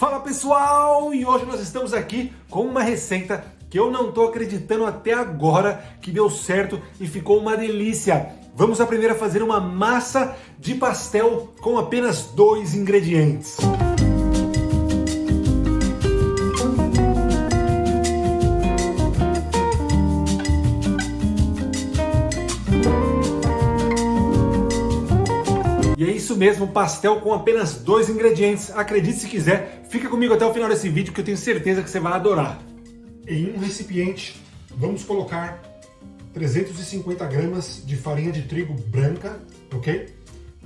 Fala pessoal, e hoje nós estamos aqui com uma receita que eu não tô acreditando até agora que deu certo e ficou uma delícia. Vamos aprender a fazer uma massa de pastel com apenas 2 ingredientes. E é isso mesmo, pastel com apenas 2 ingredientes. Acredite se quiser, fica comigo até o final desse vídeo que eu tenho certeza que você vai adorar. Em um recipiente, vamos colocar 350 gramas de farinha de trigo branca, ok?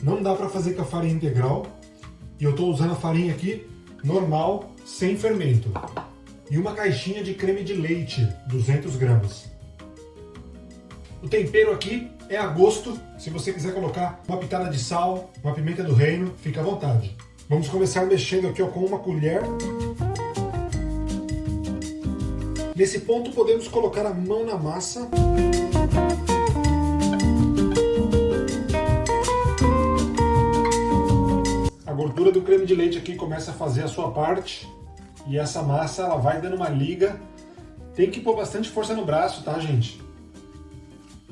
Não dá para fazer com a farinha integral. E eu estou usando a farinha aqui normal, sem fermento. E uma caixinha de creme de leite, 200 gramas. O tempero aqui é a gosto. Se você quiser colocar uma pitada de sal, uma pimenta do reino, fica à vontade. Vamos começar mexendo aqui ó, com uma colher. Nesse ponto podemos colocar a mão na massa. A gordura do creme de leite aqui começa a fazer a sua parte. E essa massa ela vai dando uma liga. Tem que pôr bastante força no braço, tá, gente?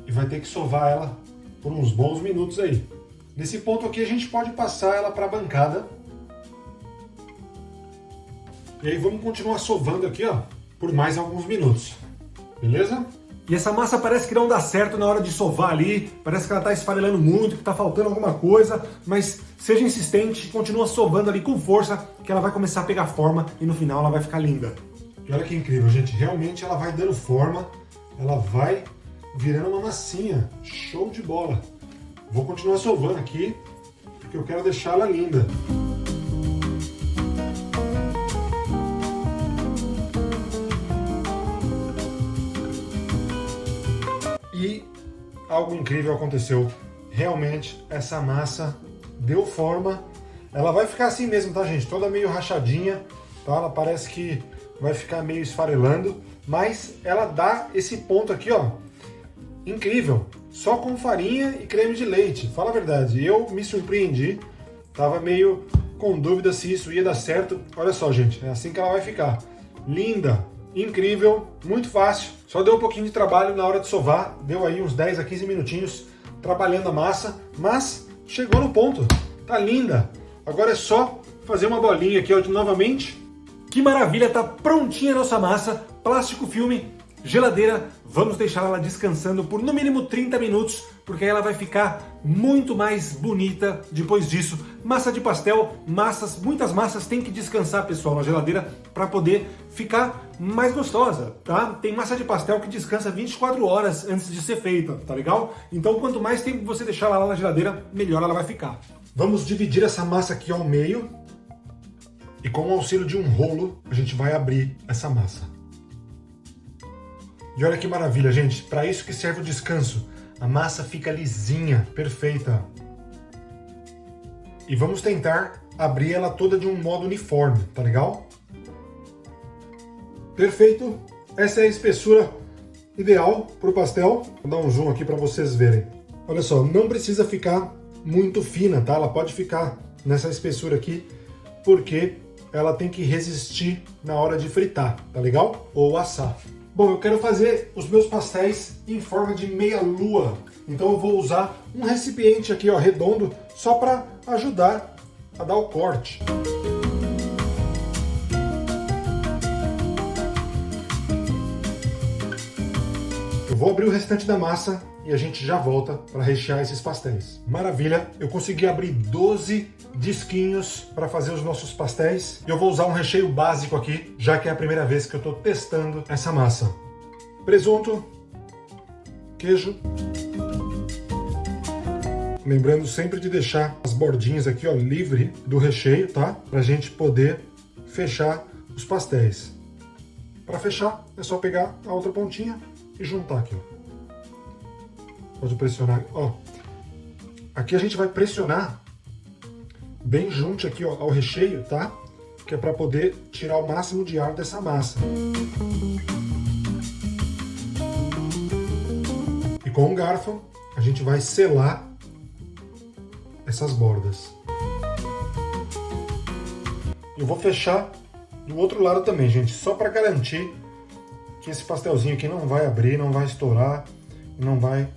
E vai ter que sovar ela por uns bons minutos aí. Nesse ponto aqui a gente pode passar ela para a bancada. E aí vamos continuar sovando aqui, ó, por mais alguns minutos. Beleza? E essa massa parece que não dá certo na hora de sovar ali, parece que ela tá esfarelando muito, que tá faltando alguma coisa, mas seja insistente, continua sovando ali com força, que ela vai começar a pegar forma e no final ela vai ficar linda. E olha que incrível, gente, realmente ela vai dando forma, ela vai virando uma massinha, show de bola. Vou continuar sovando aqui, porque eu quero deixar ela linda. E algo incrível aconteceu. Realmente essa massa deu forma. Ela vai ficar assim mesmo, tá, gente? Toda meio rachadinha, tá? Ela parece que vai ficar meio esfarelando, mas ela dá esse ponto aqui, ó. Incrível, só com farinha e creme de leite. Fala a verdade, eu me surpreendi. Tava meio com dúvida se isso ia dar certo. Olha só, gente, é assim que ela vai ficar. Linda, incrível, muito fácil. Só deu um pouquinho de trabalho na hora de sovar. Deu aí uns 10 a 15 minutinhos trabalhando a massa. Mas chegou no ponto, tá linda. Agora é só fazer uma bolinha aqui, ó, novamente. Que maravilha, tá prontinha a nossa massa. Plástico filme, geladeira, vamos deixar ela descansando por no mínimo 30 minutos, porque aí ela vai ficar muito mais bonita depois disso. Massa de pastel, muitas massas têm que descansar, pessoal, na geladeira para poder ficar mais gostosa, tá? Tem massa de pastel que descansa 24 horas antes de ser feita, tá legal? Então quanto mais tempo você deixar ela lá na geladeira, melhor ela vai ficar. Vamos dividir essa massa aqui ao meio e com o auxílio de um rolo a gente vai abrir essa massa. E olha que maravilha, gente, para isso que serve o descanso. A massa fica lisinha, perfeita. E vamos tentar abrir ela toda de um modo uniforme, tá legal? Perfeito, essa é a espessura ideal para o pastel. Vou dar um zoom aqui para vocês verem. Olha só, não precisa ficar muito fina, tá? Ela pode ficar nessa espessura aqui, porque ela tem que resistir na hora de fritar, tá legal? Ou assar. Bom, eu quero fazer os meus pastéis em forma de meia-lua. Então eu vou usar um recipiente aqui, ó, redondo, só para ajudar a dar o corte. Eu vou abrir o restante da massa e a gente já volta para rechear esses pastéis. Maravilha, eu consegui abrir 12 disquinhos para fazer os nossos pastéis. Eu vou usar um recheio básico aqui, já que é a primeira vez que eu estou testando essa massa. Presunto, queijo. Lembrando sempre de deixar as bordinhas aqui, ó, livre do recheio, tá? Pra gente poder fechar os pastéis. Para fechar, é só pegar a outra pontinha e juntar aqui, ó. Pode pressionar, ó. Aqui a gente vai pressionar bem junto aqui, ó, ao recheio, tá? Que é para poder tirar o máximo de ar dessa massa. E com um garfo a gente vai selar essas bordas. Eu vou fechar do outro lado também, gente, só para garantir que esse pastelzinho aqui não vai abrir, não vai estourar, não vai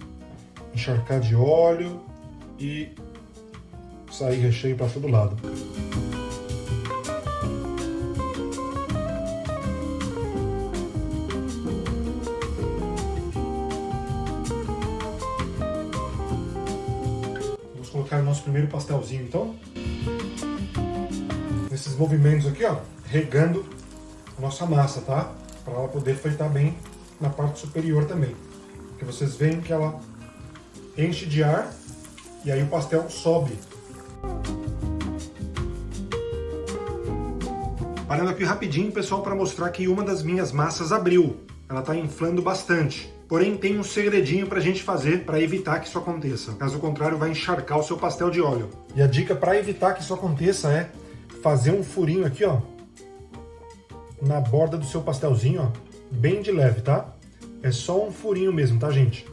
encharcar de óleo e sair recheio para todo lado. Vamos colocar o nosso primeiro pastelzinho então. Nesses movimentos aqui, ó, regando a nossa massa, tá? Para ela poder fritar bem na parte superior também. Porque vocês veem que ela enche de ar e aí o pastel sobe. Parando aqui rapidinho, pessoal, para mostrar que uma das minhas massas abriu. Ela está inflando bastante. Porém, tem um segredinho para a gente fazer para evitar que isso aconteça. Caso contrário, vai encharcar o seu pastel de óleo. E a dica para evitar que isso aconteça é fazer um furinho aqui, ó, na borda do seu pastelzinho, ó, bem de leve, tá? É só um furinho mesmo, tá, gente?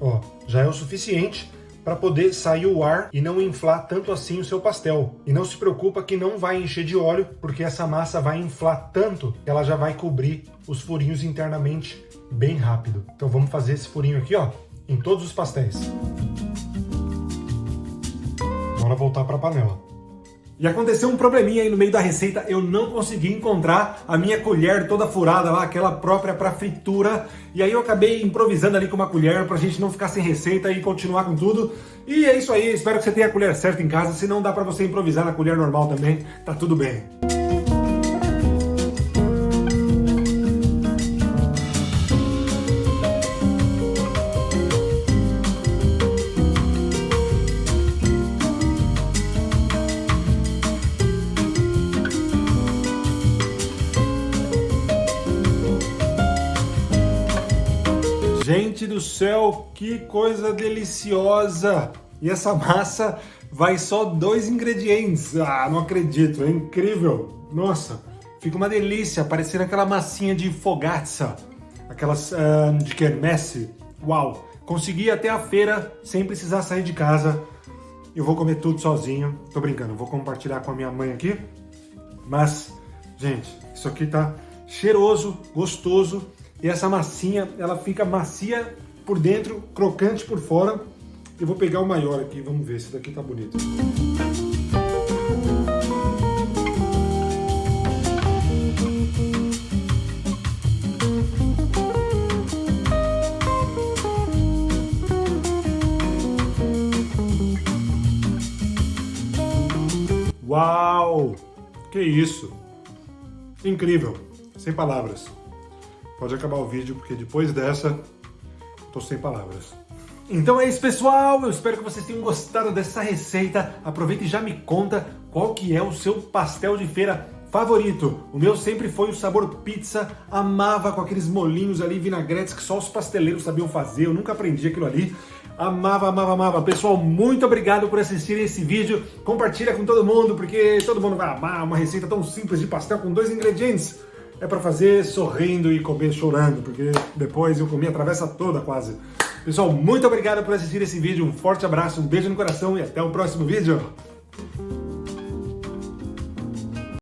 Ó, já é o suficiente para poder sair o ar e não inflar tanto assim o seu pastel. E não se preocupa que não vai encher de óleo, porque essa massa vai inflar tanto que ela já vai cobrir os furinhos internamente bem rápido. Então vamos fazer esse furinho aqui, ó, em todos os pastéis. Bora voltar para a panela. E aconteceu um probleminha aí no meio da receita, eu não consegui encontrar a minha colher toda furada lá, aquela própria para fritura, e aí eu acabei improvisando ali com uma colher pra gente não ficar sem receita e continuar com tudo. E é isso aí, espero que você tenha a colher certa em casa, se não dá pra você improvisar na colher normal também, tá tudo bem. Gente do céu, que coisa deliciosa! E essa massa vai só 2 ingredientes. Ah, não acredito, é incrível! Nossa, fica uma delícia, parecendo aquela massinha de fogazza, aquelas de quermesse. Uau! Consegui ir até a feira sem precisar sair de casa. Eu vou comer tudo sozinho. Tô brincando, vou compartilhar com a minha mãe aqui. Mas, gente, isso aqui tá cheiroso, gostoso. E essa massinha, ela fica macia por dentro, crocante por fora. Eu vou pegar o maior aqui, vamos ver, esse daqui tá bonito. Uau! Que isso! Incrível! Sem palavras. Pode acabar o vídeo, porque depois dessa, tô sem palavras. Então é isso, pessoal. Eu espero que vocês tenham gostado dessa receita. Aproveita e já me conta qual que é o seu pastel de feira favorito. O meu sempre foi o sabor pizza. Amava com aqueles molinhos ali, vinagretes que só os pasteleiros sabiam fazer. Eu nunca aprendi aquilo ali. Amava, amava, amava. Pessoal, muito obrigado por assistirem esse vídeo. Compartilha com todo mundo, porque todo mundo vai amar uma receita tão simples de pastel com 2 ingredientes. É para fazer sorrindo e comer chorando, porque depois eu comi a travessa toda quase. Pessoal, muito obrigado por assistir esse vídeo, um forte abraço, um beijo no coração e até o próximo vídeo.